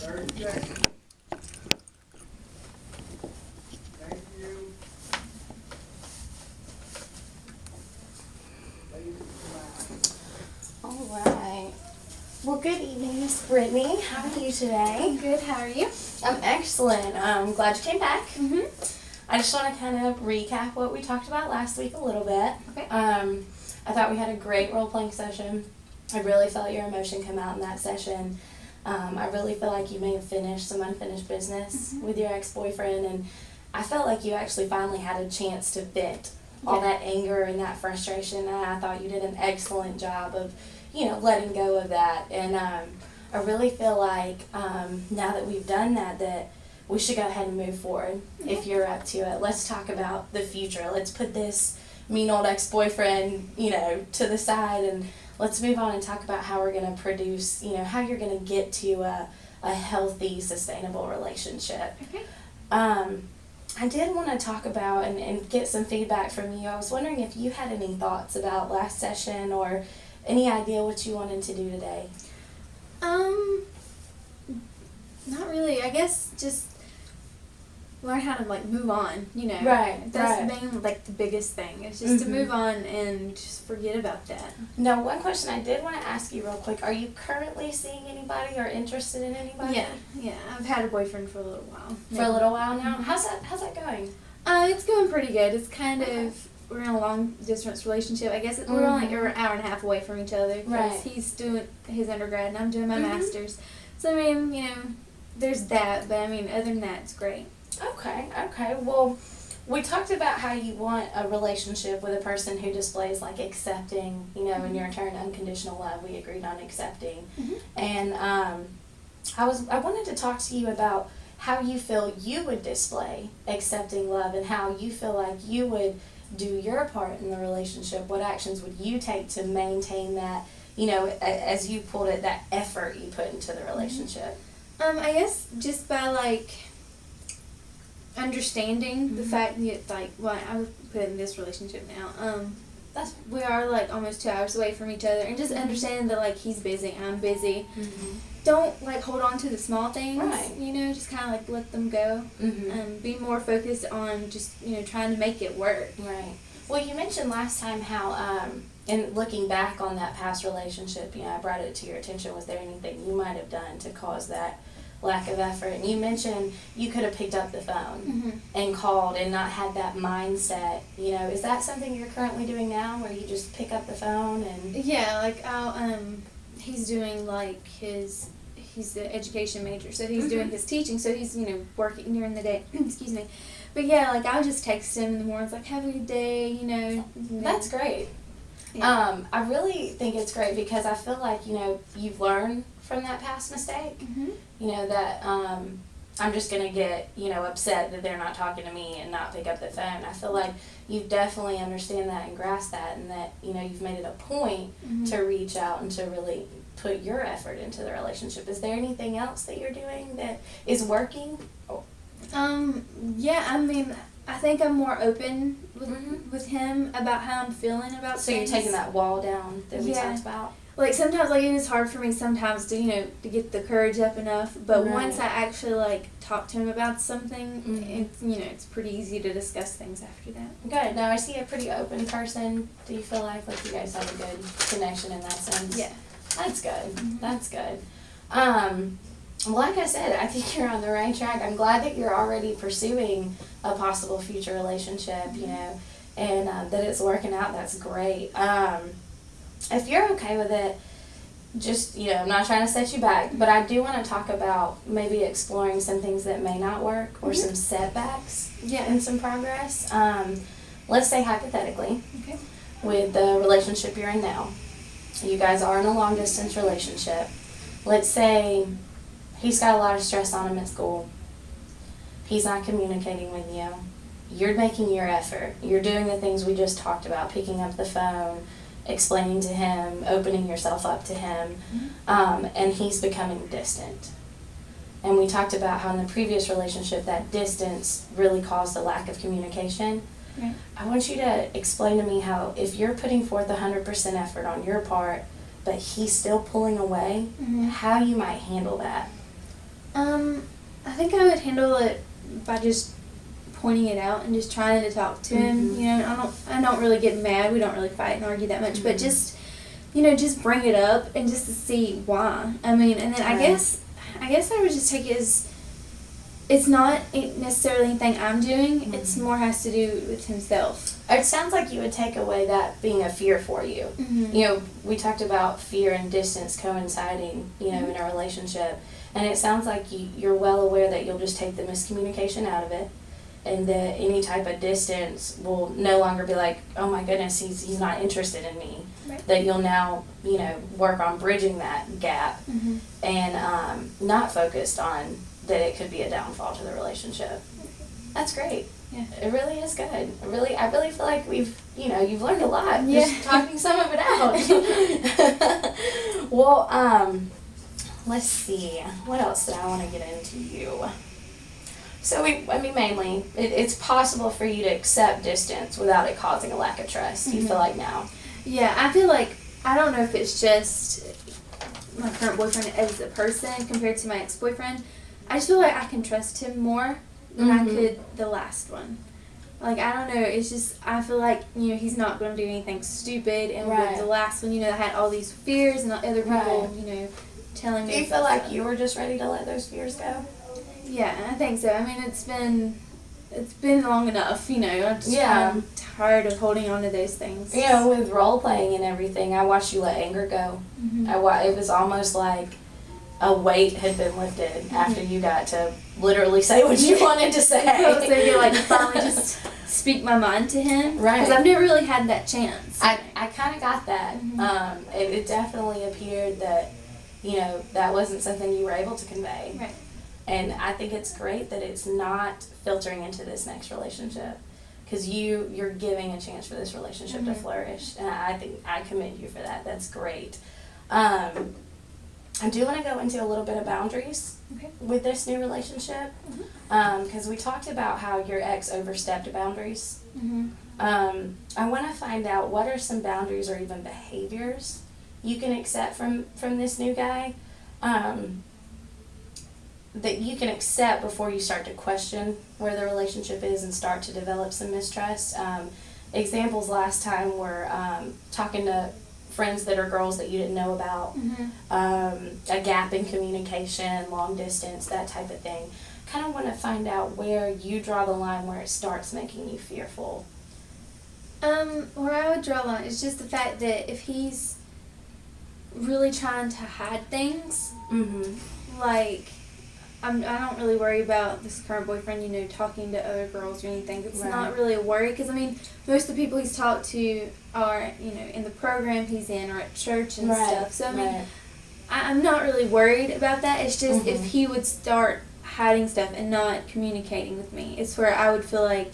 All right. Well, good evening, Miss Brittany. How are you today? I'm good. How are you? I'm excellent. I'm glad you came back. Mm-hmm. I just want to kind of recap what we talked about last week a little bit. Okay. I thought we had a great role-playing session. I really felt your emotion come out in that session. I really feel like you may have finished some unfinished business with your ex-boyfriend, and I felt like you actually finally had a chance to vent all that anger and that frustration, and I thought you did an excellent job of, letting go of that. And I really feel like now that we've done that, that we should go ahead and move forward if you're up to it. Let's talk about the future. Let's put this mean old ex-boyfriend, to the side, and let's move on and talk about how we're going to produce, how you're going to get to a healthy, sustainable relationship. Okay. I did want to talk about and get some feedback from you. I was wondering if you had any thoughts about last session or any idea what you wanted to do today. Not really. I guess just learn how to move on, Right. That's been the biggest thing. It's just to move on and just forget about that. Now, one question I did want to ask you real quick. Are you currently seeing anybody or interested in anybody? Yeah. I've had a boyfriend for a little while. For a little while now? How's that going? It's going pretty good. It's kind of, we're in a long distance relationship. I guess we're only an hour and a half away from each other. Right. He's doing his undergrad and I'm doing my master's. So, there's that. But, other than that, it's great. Okay. Well, we talked about how you want a relationship with a person who displays accepting, in your turn, unconditional love. We agreed on accepting. And I wanted to talk to you about how you feel you would display accepting love and how you feel like you would do your part in the relationship. What actions would you take to maintain that, as you pulled it, that effort you put into the relationship? I guess just by understanding the fact that I would put in this relationship now. We are almost 2 hours away from each other, and just understanding that he's busy, I'm busy. Don't hold on to the small things. Right. Just kind of let them go. Be more focused on just trying to make it work. Right. Well, you mentioned last time how and looking back on that past relationship, I brought it to your attention. Was there anything you might have done to cause that lack of effort? And you mentioned you could have picked up the phone and called and not had that mindset. Is that something you're currently doing now, where you just pick up the phone and? Yeah, I'll he's doing he's the education major, so he's doing his teaching, so he's working during the day. Excuse me, but yeah, I'll just text him in the mornings have a good day, That's great. Yeah. I really think it's great because I feel like you've learned from that past mistake. That I'm just gonna get upset that they're not talking to me and not pick up the phone. I feel like you definitely understand that and grasp that, and that you've made it a point to reach out and to really put your effort into the relationship. Is there anything else that you're doing that is working? Yeah, I think I'm more open with him about how I'm feeling about So things. you're taking that wall down that we talked about? Sometimes, it is hard for me sometimes to, to get the courage up enough. But once I actually, talk to him about something, it's, it's pretty easy to discuss things after that. Good. Now, I see a pretty open person. Do you feel like you guys have a good connection in that sense? Yeah. That's good. That's good. Like I said, I think you're on the right track. I'm glad that you're already pursuing a possible future relationship, and that it's working out. That's great. If you're okay with it, just, I'm not trying to set you back, but I do want to talk about maybe exploring some things that may not work or some setbacks in some progress. Let's say hypothetically, with the relationship you're in now, you guys are in a long distance relationship. Let's say he's got a lot of stress on him at school. He's not communicating with you. You're making your effort. You're doing the things we just talked about, picking up the phone, explaining to him, opening yourself up to him, and he's becoming distant. And we talked about how in the previous relationship that distance really caused a lack of communication. Right. I want you to explain to me how, if you're putting forth 100% effort on your part, but he's still pulling away, how you might handle that. I think I would handle it by just pointing it out and just trying to talk to him. You know, I don't really get mad. We don't really fight and argue that much, but just, you know, just bring it up and just to see why. I mean, and then I guess I would just take it as it's not necessarily anything I'm doing. It's more has to do with himself. It sounds like you would take away that being a fear for you. You know, we talked about fear and distance coinciding, you know, in a relationship. And it sounds like you're well aware that you'll just take the miscommunication out of it, and that any type of distance will no longer be like, oh my goodness, he's not interested in me. Right. That you'll now, you know, work on bridging that gap and not focused on that it could be a downfall to the relationship. That's great. Yeah. It really is good. I really feel like you've learned a lot just Yeah. talking some of it out. Well, let's see. What else did I want to get into you? So mainly, it's possible for you to accept distance without it causing a lack of trust. You feel like now? Yeah, I feel like, I don't know if it's just my current boyfriend as a person compared to my ex-boyfriend. I just feel like I can trust him more than I could the last one. Like, I don't know, it's just, I feel like, you know, he's not going to do anything stupid, and with the last one, you know, I had all these fears and other people, you know, telling me. Do you feel like you were just ready to let those fears go? Yeah, I think so. I mean, it's been long enough, you know. I'm tired of holding on to those things. You know, with role playing and everything, I watched you let anger go. It was almost like a weight had been lifted after you got to literally say what you wanted to say. So you like finally just speak my mind to him, right? Because I've never really had that chance. I kind of got that. It definitely appeared that, you know, that wasn't something you were able to convey. Right. And I think it's great that it's not filtering into this next relationship, because you're giving a chance for this relationship to flourish, and I think I commend you for that. That's great. I do want to go into a little bit of boundaries with this new relationship, because we talked about how your ex overstepped boundaries. I want to find out what are some boundaries or even behaviors you can accept from this new guy, that you can accept before you start to question where the relationship is and start to develop some mistrust. Examples last time were talking to friends that are girls that you didn't know about, a gap in communication, long distance, that type of thing. Kind of want to find out where you draw the line where it starts making you fearful. Where I would draw the line is just the fact that if he's really trying to hide things, like, I don't really worry about this current boyfriend, you know, talking to other girls or anything. It's not really a worry, because, I mean, most of the people he's talked to are, you know, in the program he's in or at church and stuff. So, I mean, I'm not really worried about that. It's just if he would start hiding stuff and not communicating with me, it's where I would feel like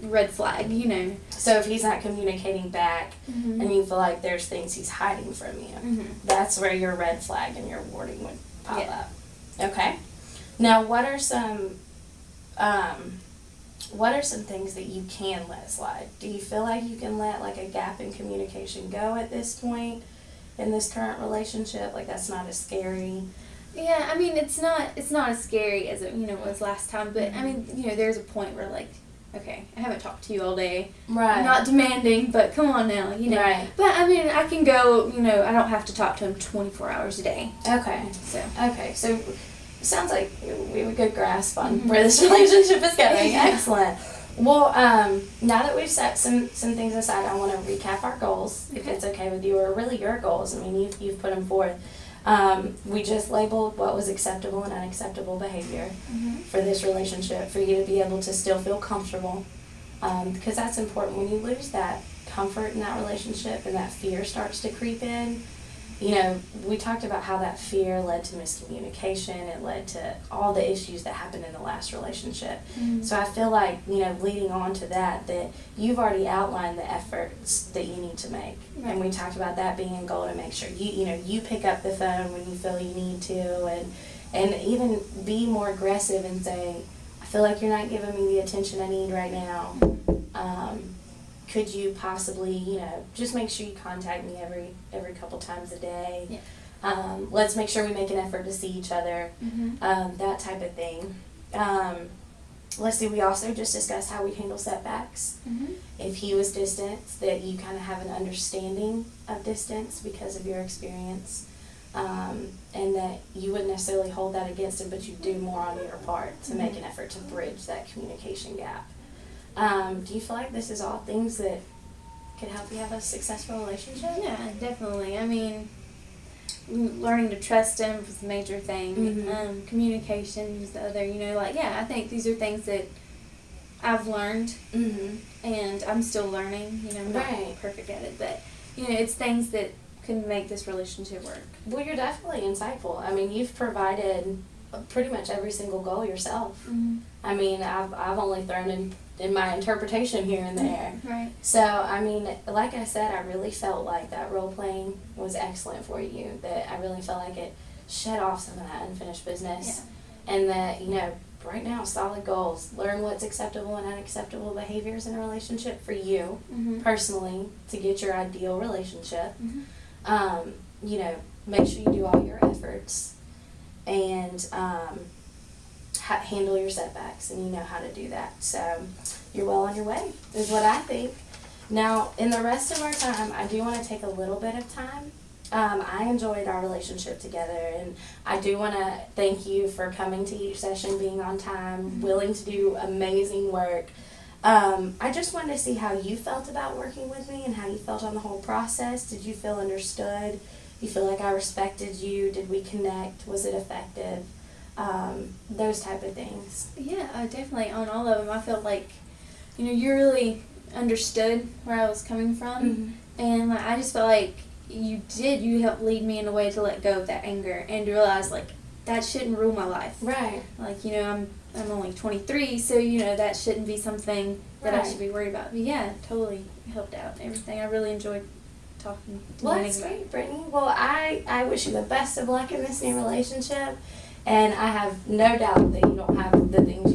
red flag, you know. So if he's not communicating back and you feel like there's things he's hiding from you, that's where your red flag and your warning would pop up. Okay. Now, what are some things that you can let slide? Do you feel like you can let like a gap in communication go at this point in this current relationship? Like, that's not as scary? Yeah, I mean, it's not as scary as it, you know, was last time, but I mean, you know, there's a point where, like, okay, I haven't talked to you all day. Right. I'm not demanding, but come on now, you know. Right. But I mean, I can go, you know, I don't have to talk to him 24 hours a day. Okay. So sounds like we have a good grasp on where this relationship is going. Excellent. Well, now that we've set some things aside, I want to recap our goals, if it's okay with you, or really your goals. I mean, you've put them forth. We just labeled what was acceptable and unacceptable behavior for this relationship, for you to be able to still feel comfortable, because that's important. When you lose that comfort in that relationship and that fear starts to creep in, you know, we talked about how that fear led to miscommunication. It led to all the issues that happened in the last relationship. So I feel like, you know, leading on to that you've already outlined the efforts that you need to make. And we talked about that being a goal, to make sure you pick up the phone when you feel you need to, and even be more aggressive and say, I feel like you're not giving me the attention I need right now. Could you possibly, you know, just make sure you contact me every couple times a day. Let's make sure we make an effort to see each other, that type of thing. Let's see, we also just discussed how we handle setbacks. If he was distant, that you kind of have an understanding of distance because of your experience, and that you wouldn't necessarily hold that against him, but you do more on your part to make an effort to bridge that communication gap. Do you feel like this is all things that could help you have a successful relationship? Yeah, definitely. I mean, learning to trust him was a major thing. Communication was the other, I think these are things that I've learned, and I'm still learning, I'm not perfect at it, but, it's things that can make this relationship work. Well, you're definitely insightful. I mean, you've provided pretty much every single goal yourself. I mean, I've only thrown in my interpretation here and there. Right. So, I mean, like I said, I really felt like that role playing was excellent for you. That I really felt like it shed off some of that unfinished business. Yeah. And that, right now, solid goals. Learn what's acceptable and unacceptable behaviors in a relationship for you, personally, to get your ideal relationship. Make sure you do all your efforts and handle your setbacks, and you know how to do that. So you're well on your way, is what I think. Now, in the rest of our time, I do want to take a little bit of time. I enjoyed our relationship together, and I do want to thank you for coming to each session, being on time, willing to do amazing work. I just wanted to see how you felt about working with me and how you felt on the whole process. Did you feel understood? You feel like I respected you? Did we connect? Was it effective? Those type of things. Yeah, definitely. On all of them, I felt like, you really understood where I was coming from, and I just felt like you helped lead me in a way to let go of that anger and to realize, that shouldn't rule my life. Right. I'm only 23, so, that shouldn't be something that I should be worried about. But yeah, totally helped out and everything. I really enjoyed talking to you. Well, that's great, Brittany. Well, I wish you the best of luck in this new relationship, and I have no doubt that you don't have the things